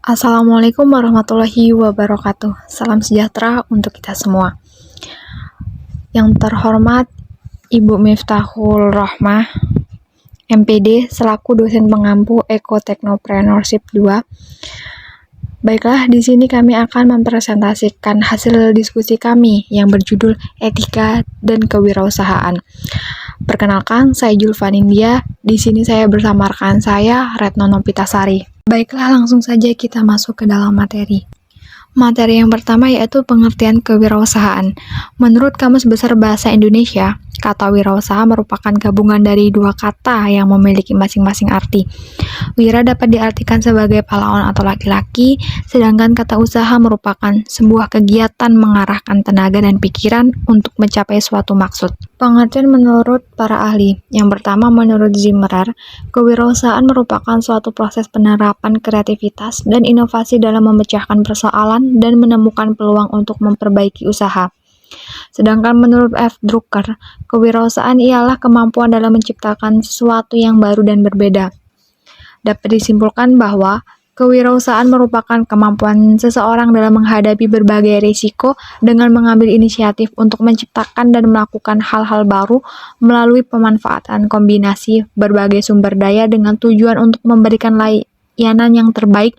Assalamualaikum warahmatullahi wabarakatuh. Salam sejahtera untuk kita semua. Yang terhormat Ibu Miftahul Rohmah, MPD selaku dosen pengampu Ekoteknopreneurship 2. Baiklah, di sini kami akan mempresentasikan hasil diskusi kami yang berjudul Etika dan Kewirausahaan. Perkenalkan, saya Julvan India. Di sini saya bersama rekan saya, Retno Nopitasari. Baiklah, langsung saja kita masuk ke dalam materi. Materi yang pertama yaitu pengertian kewirausahaan. Menurut Kamus Besar Bahasa Indonesia, kata wirausaha merupakan gabungan dari dua kata yang memiliki masing-masing arti. Wira dapat diartikan sebagai pahlawan atau laki-laki, sedangkan kata usaha merupakan sebuah kegiatan mengarahkan tenaga dan pikiran untuk mencapai suatu maksud. Pengertian menurut para ahli. Yang pertama, menurut Zimmerer, kewirausahaan merupakan suatu proses penerapan kreativitas dan inovasi dalam memecahkan persoalan dan menemukan peluang untuk memperbaiki usaha. Sedangkan menurut F. Drucker, kewirausahaan ialah kemampuan dalam menciptakan sesuatu yang baru dan berbeda. Dapat disimpulkan bahwa kewirausahaan merupakan kemampuan seseorang dalam menghadapi berbagai risiko dengan mengambil inisiatif untuk menciptakan dan melakukan hal-hal baru melalui pemanfaatan kombinasi berbagai sumber daya dengan tujuan untuk memberikan layanan yang terbaik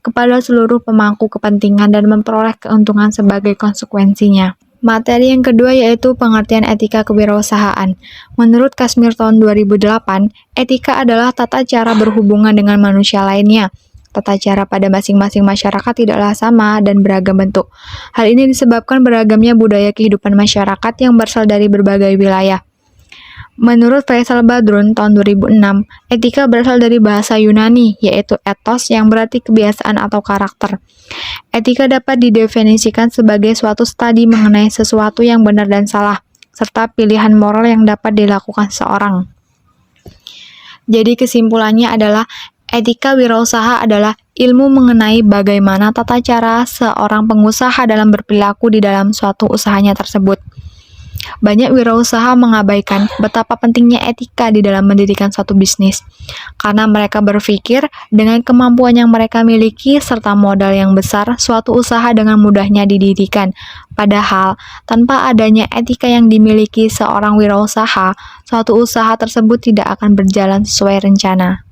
kepada seluruh pemangku kepentingan dan memperoleh keuntungan sebagai konsekuensinya. Materi yang kedua yaitu pengertian etika kewirausahaan. Menurut Kashmir tahun 2008, etika adalah tata cara berhubungan dengan manusia lainnya. Tata cara pada masing-masing masyarakat tidaklah sama dan beragam bentuk. Hal ini disebabkan beragamnya budaya kehidupan masyarakat yang berasal dari berbagai wilayah. Menurut Faisal Badrun tahun 2006, etika berasal dari bahasa Yunani, yaitu ethos yang berarti kebiasaan atau karakter. Etika dapat didefinisikan sebagai suatu studi mengenai sesuatu yang benar dan salah, serta pilihan moral yang dapat dilakukan seseorang. Jadi kesimpulannya adalah etika wirausaha adalah ilmu mengenai bagaimana tata cara seorang pengusaha dalam berperilaku di dalam suatu usahanya tersebut. Banyak wirausaha mengabaikan betapa pentingnya etika di dalam mendirikan suatu bisnis, karena mereka berpikir dengan kemampuan yang mereka miliki serta modal yang besar, suatu usaha dengan mudahnya didirikan. Padahal, tanpa adanya etika yang dimiliki seorang wirausaha, suatu usaha tersebut tidak akan berjalan sesuai rencana.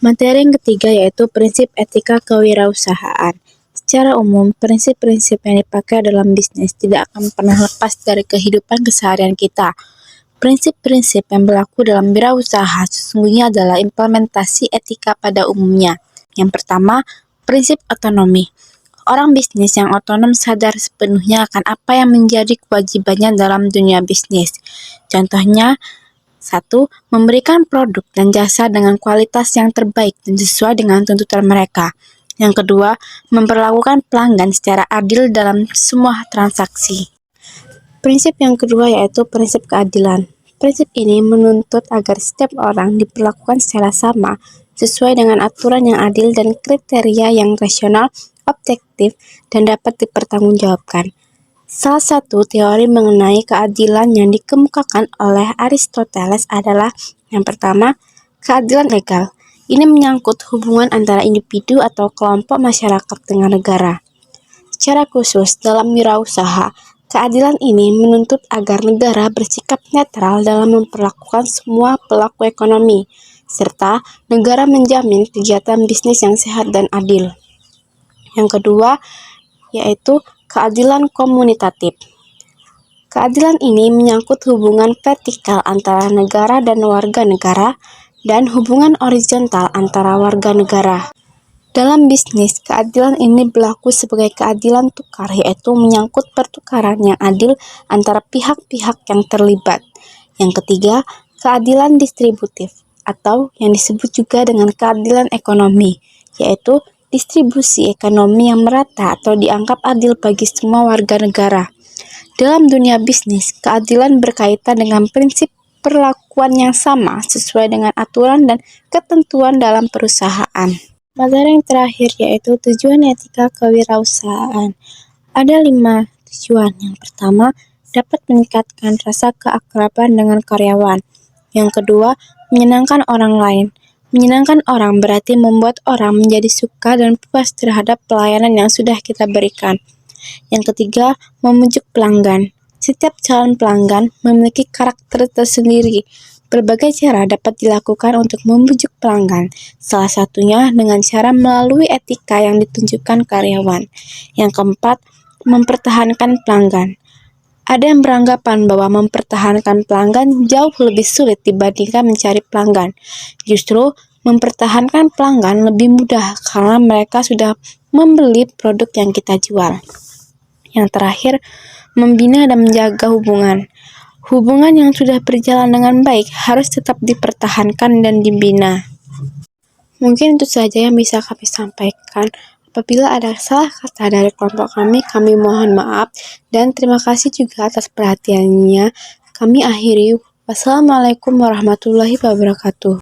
Materi yang ketiga yaitu prinsip etika kewirausahaan. Secara umum, prinsip-prinsip yang dipakai dalam bisnis tidak akan pernah lepas dari kehidupan keseharian kita. Prinsip-prinsip yang berlaku dalam wirausaha sesungguhnya adalah implementasi etika pada umumnya. Yang pertama, prinsip otonomi. Orang bisnis yang otonom sadar sepenuhnya akan apa yang menjadi kewajibannya dalam dunia bisnis. Contohnya, 1. Memberikan produk dan jasa dengan kualitas yang terbaik dan sesuai dengan tuntutan mereka. Yang kedua, memperlakukan pelanggan secara adil dalam semua transaksi. Prinsip yang kedua yaitu prinsip keadilan. Prinsip ini menuntut agar setiap orang diperlakukan secara sama, sesuai dengan aturan yang adil dan kriteria yang rasional, objektif, dan dapat dipertanggungjawabkan. Salah satu teori mengenai keadilan yang dikemukakan oleh Aristoteles adalah yang pertama, keadilan legal. Ini menyangkut hubungan antara individu atau kelompok masyarakat dengan negara. Secara khusus, dalam wirausaha, keadilan ini menuntut agar negara bersikap netral dalam memperlakukan semua pelaku ekonomi, serta negara menjamin kegiatan bisnis yang sehat dan adil. Yang kedua, yaitu keadilan komunitatif. Keadilan ini menyangkut hubungan vertikal antara negara dan warga negara, dan hubungan horizontal antara warga negara. Dalam bisnis, keadilan ini berlaku sebagai keadilan tukar, yaitu menyangkut pertukaran yang adil antara pihak-pihak yang terlibat. Yang ketiga, keadilan distributif, atau yang disebut juga dengan keadilan ekonomi, yaitu distribusi ekonomi yang merata atau dianggap adil bagi semua warga negara. Dalam dunia bisnis, keadilan berkaitan dengan prinsip perlakuan yang sama sesuai dengan aturan dan ketentuan dalam perusahaan. Materi yang terakhir yaitu tujuan etika kewirausahaan. Ada 5 tujuan. Yang pertama, dapat meningkatkan rasa keakraban dengan karyawan. Yang kedua, menyenangkan orang lain. Menyenangkan orang berarti membuat orang menjadi suka dan puas terhadap pelayanan yang sudah kita berikan. Yang ketiga, memujuk pelanggan. Setiap calon pelanggan memiliki karakter tersendiri. Berbagai cara dapat dilakukan untuk membujuk pelanggan. Salah satunya dengan cara melalui etika yang ditunjukkan karyawan. Yang keempat, mempertahankan pelanggan. Ada yang beranggapan bahwa mempertahankan pelanggan jauh lebih sulit dibandingkan mencari pelanggan. Justru, mempertahankan pelanggan lebih mudah karena mereka sudah membeli produk yang kita jual. Yang terakhir, membina dan menjaga hubungan. Hubungan yang sudah berjalan dengan baik harus tetap dipertahankan dan dibina. Mungkin itu saja yang bisa kami sampaikan. Apabila ada salah kata dari kelompok kami mohon maaf dan terima kasih juga atas perhatiannya. Kami akhiri. Wassalamualaikum warahmatullahi wabarakatuh.